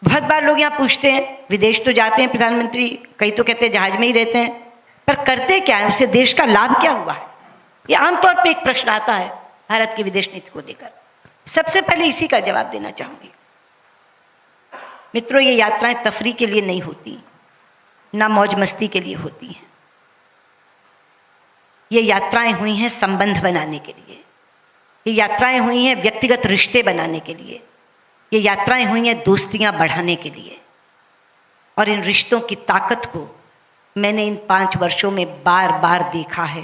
बहुत बार लोग यहाँ पूछते हैं, विदेश तो जाते हैं प्रधानमंत्री, कई तो कहते हैं जहाज में ही रहते हैं, पर करते क्या है, उससे देश का लाभ क्या हुआ है? ये आमतौर पे एक प्रश्न आता है भारत की विदेश नीति को लेकर। सबसे पहले इसी का जवाब देना चाहूंगी। मित्रों, ये यात्राएं तफरी के लिए नहीं होती, ना मौज मस्ती के लिए होती हैं। ये यात्राएं हुई हैं संबंध बनाने के लिए, ये यात्राएं हुई हैं व्यक्तिगत रिश्ते बनाने के लिए, ये यात्राएं हुई हैं दोस्तियां बढ़ाने के लिए। और इन रिश्तों की ताकत को मैंने इन 5 वर्षों में बार बार देखा है,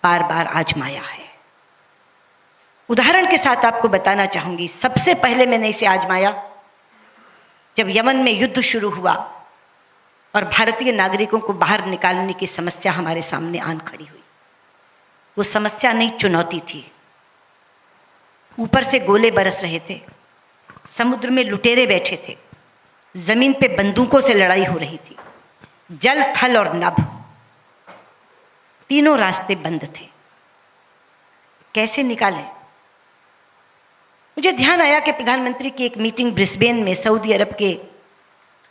बार बार आजमाया है। उदाहरण के साथ आपको बताना चाहूंगी। सबसे पहले मैंने इसे आजमाया जब यमन में युद्ध शुरू हुआ और भारतीय नागरिकों को बाहर निकालने की समस्या हमारे सामने आन खड़ी हुई। वो समस्या नहीं, चुनौती थी। ऊपर से गोले बरस रहे थे, समुद्र में लुटेरे बैठे थे, जमीन पे बंदूकों से लड़ाई हो रही थी, जल, थल और नभ, तीनों रास्ते बंद थे। कैसे निकालें? मुझे ध्यान आया कि प्रधानमंत्री की एक मीटिंग ब्रिस्बेन में सऊदी अरब के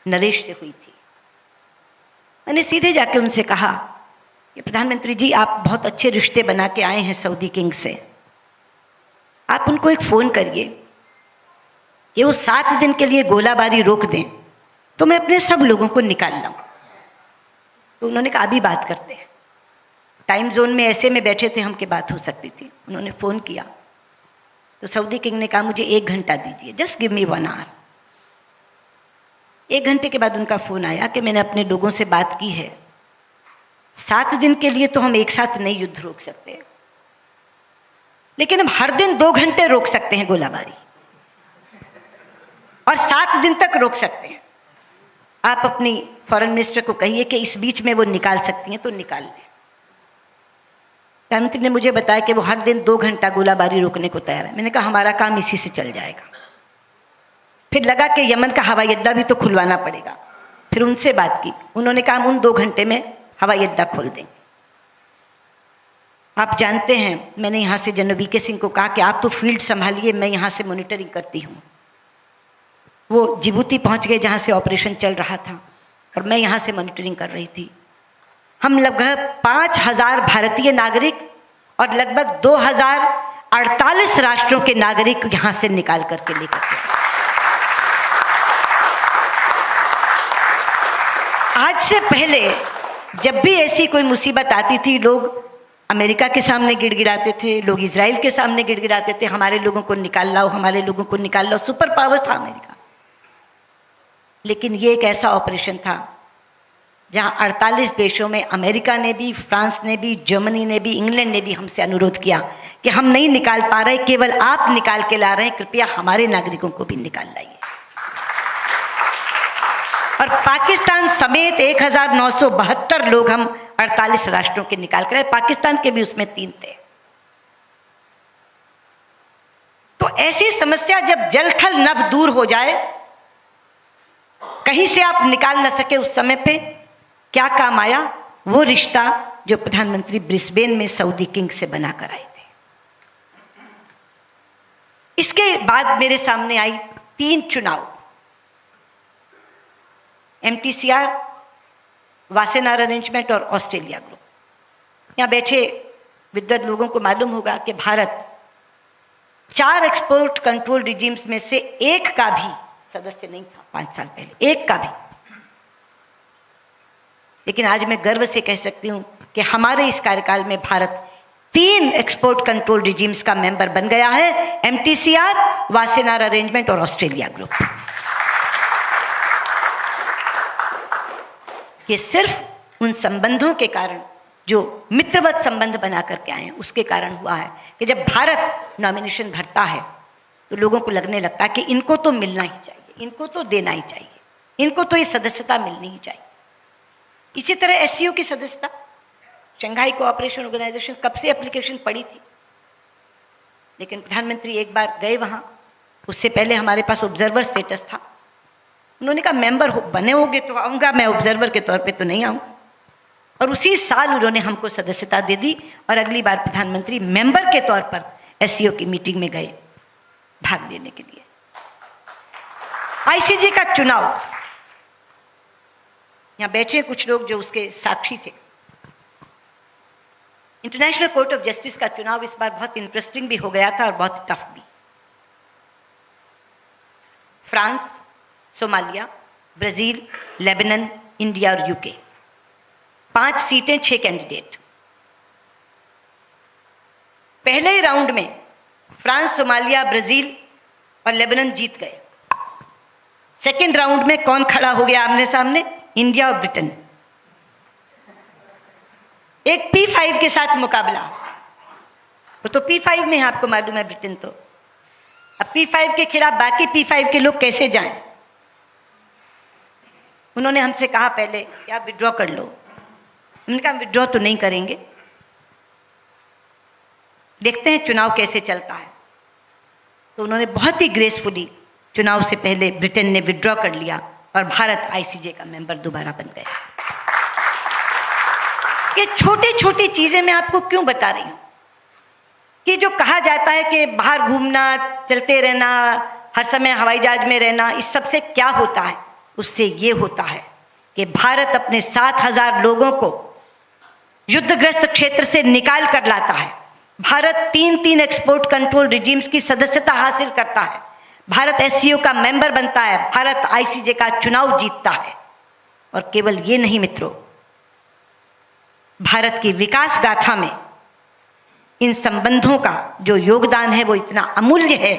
नरेश से हुई थी। मैंने सीधे जाके उनसे कहा कि प्रधानमंत्री जी, आप बहुत अच्छे रिश्ते बना के आए हैं सऊदी किंग से, आप उनको एक फोन करिए कि वो 7 दिन के लिए गोलाबारी रोक दें तो मैं अपने सब लोगों को निकाल लाऊं। तो उन्होंने कहा अभी बात करते हैं। टाइम जोन में ऐसे में बैठे थे हम कि बात हो सकती थी। उन्होंने फोन किया तो सऊदी किंग ने कहा मुझे 1 घंटा दीजिए, जस्ट गिव मी 1 आवर। 1 घंटे के बाद उनका फोन आया कि मैंने अपने लोगों से बात की है, 7 दिन के लिए तो हम एक साथ नहीं युद्ध रोक सकते, लेकिन हम हर दिन 2 घंटे रोक सकते हैं गोलाबारी, और 7 दिन तक रोक सकते हैं। आप अपनी फॉरेन मिनिस्टर को कहिए कि इस बीच में वो निकाल सकती हैं तो निकाल लें। प्रधानमंत्री ने मुझे बताया कि वो हर दिन 2 घंटा गोलाबारी रोकने को तैयार है। मैंने कहा हमारा काम इसी से चल जाएगा। फिर लगा कि यमन का हवाई अड्डा भी तो खुलवाना पड़ेगा। फिर उनसे बात की, उन्होंने कहा हम उन 2 घंटे में हवाई अड्डा खोल देंगे। आप जानते हैं, मैंने यहाँ से जनरल वीके सिंह को कहा कि आप तो फील्ड संभालिए, मैं यहाँ से मॉनिटरिंग करती हूँ। वो जिबूती पहुँच गए जहाँ से ऑपरेशन चल रहा था, और मैं यहाँ से मॉनिटरिंग कर रही थी। हम लगभग 5000 भारतीय नागरिक और लगभग 2048 राष्ट्रों के नागरिक यहाँ से निकाल करके लेकर गए। आज से पहले जब भी ऐसी कोई मुसीबत आती थी, लोग अमेरिका के सामने गिड़गिड़ाते थे, लोग इजराइल के सामने गिड़गिड़ाते थे, हमारे लोगों को निकाल लाओ, हमारे लोगों को निकाल लाओ। सुपर पावर था अमेरिका। लेकिन ये एक ऐसा ऑपरेशन था जहां 48 देशों में अमेरिका ने भी, फ्रांस ने भी, जर्मनी ने भी, इंग्लैंड ने भी हमसे अनुरोध किया कि हम नहीं निकाल पा रहे, केवल आप निकाल के ला रहे हैं, कृपया हमारे नागरिकों को भी निकाल लाइए। और पाकिस्तान समेत 1972 लोग हम 48 राष्ट्रों के निकाल कर आए। पाकिस्तान के भी उसमें 3 थे। तो ऐसी समस्या जब जल थल नभ दूर हो जाए, कहीं से आप निकाल न सके, उस समय पे क्या काम आया? वो रिश्ता जो प्रधानमंत्री ब्रिस्बेन में सऊदी किंग से बनाकर आए थे। इसके बाद मेरे सामने आई 3 चुनाव, MTCR, वासेनार अरेंजमेंट और ऑस्ट्रेलिया ग्रुप। यहां बैठे विद्वत लोगों को मालूम होगा कि भारत 4 एक्सपोर्ट कंट्रोल रिजीम्स में से एक का भी सदस्य नहीं था 5 साल पहले, एक का भी। लेकिन आज मैं गर्व से कह सकती हूं कि हमारे इस कार्यकाल में भारत 3 एक्सपोर्ट कंट्रोल रिजीम्स का मेंबर बन गया है, MTCR, वासेनार अरेंजमेंट और ऑस्ट्रेलिया ग्रुप। ये सिर्फ उन संबंधों के कारण, जो मित्रवत संबंध बना करके आए हैं, उसके कारण हुआ है कि जब भारत नॉमिनेशन भरता है तो लोगों को लगने लगता है कि इनको तो मिलना ही चाहिए, इनको तो देना ही चाहिए, इनको तो ये सदस्यता मिलनी ही चाहिए। इसी तरह SCO की सदस्यता, शंघाई कोऑपरेशन ऑर्गेनाइजेशन, कब से एप्लीकेशन पड़ी थी, लेकिन प्रधानमंत्री एक बार गए वहां। उससे पहले हमारे पास ऑब्जर्वर स्टेटस था। उन्होंने कहा मेंबर बने होगे तो आऊंगा, मैं ऑब्जर्वर के तौर पे तो नहीं आऊंगा। और उसी साल उन्होंने हमको सदस्यता दे दी और अगली बार प्रधानमंत्री मेंबर के तौर पर SCO की मीटिंग में गए भाग लेने के लिए। आईसीजे का चुनाव, यहां बैठे कुछ लोग जो उसके साक्षी थे। इंटरनेशनल कोर्ट ऑफ जस्टिस का चुनाव इस बार बहुत इंटरेस्टिंग भी हो गया था और बहुत टफ भी। France, Somalia, Brazil, Lebanon, India और यूके, 5 सीटें, 6 कैंडिडेट। पहले ही राउंड में फ्रांस, सोमालिया, ब्राजील और लेबनान जीत गए। सेकेंड राउंड में कौन खड़ा हो गया आमने सामने? इंडिया और ब्रिटेन। एक P5 के साथ मुकाबला। वो तो P5 में है, आपको मालूम है ब्रिटेन। तो अब P5 के खिलाफ बाकी P5 के लोग कैसे जाएं? उन्होंने हमसे कहा पहले कि आप विड्रॉ कर लो। हमने कहा विड्रॉ तो नहीं करेंगे, देखते हैं चुनाव कैसे चलता है। तो उन्होंने बहुत ही ग्रेसफुली चुनाव से पहले ब्रिटेन ने विड्रॉ कर लिया और भारत आईसीजे का मेंबर दोबारा बन गया। ये छोटी छोटी चीजें मैं आपको क्यों बता रही हूं कि जो कहा जाता है कि बाहर घूमना, चलते रहना, हर समय हवाई जहाज में रहना, इस सब से क्या होता है? उससे ये होता है कि भारत अपने 7,000 लोगों को युद्धग्रस्त क्षेत्र से निकाल कर लाता है। भारत 3 एक्सपोर्ट कंट्रोल रिजीम्स की सदस्यता हासिल करता है। भारत एससीओ का मेंबर बनता है। भारत आईसीजे का चुनाव जीतता है। और केवल ये नहीं मित्रों, भारत की विकास गाथा में इन संबंधों का जो योगदान है वो इतना अमूल्य है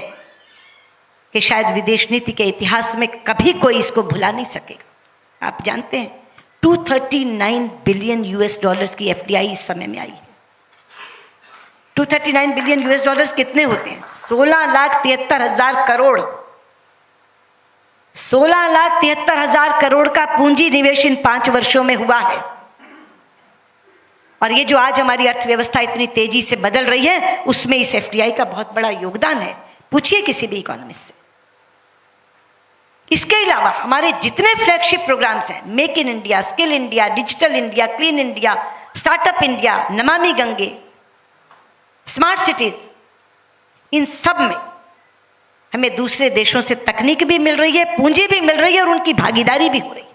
कि शायद विदेश नीति के इतिहास में कभी कोई इसको भुला नहीं सकेगा। आप जानते हैं 239 बिलियन यूएस डॉलर्स की एफडीआई इस समय में आई है। 239 बिलियन यूएस डॉलर्स कितने होते हैं? 16,73,000 करोड़। 16,73,000 करोड़ का पूंजी निवेश इन 5 वर्षों में हुआ है। और ये जो आज हमारी अर्थव्यवस्था इतनी तेजी से बदल रही है, उसमें इस एफडीआई का बहुत बड़ा योगदान है। पूछिए किसी भी इकोनॉमिस्ट से। इसके अलावा हमारे जितने फ्लैगशिप प्रोग्राम्स हैं, make in India, skill India, digital India, clean India, startup India, Namami Gange, smart cities, इन सब में हमें दूसरे देशों से तकनीक भी मिल रही है, पूंजी भी मिल रही है और उनकी भागीदारी भी हो रही है।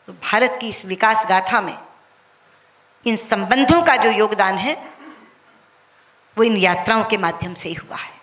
तो भारत की इस विकास गाथा में इन संबंधों का जो योगदान है वो इन यात्राओं के माध्यम से ही हुआ है।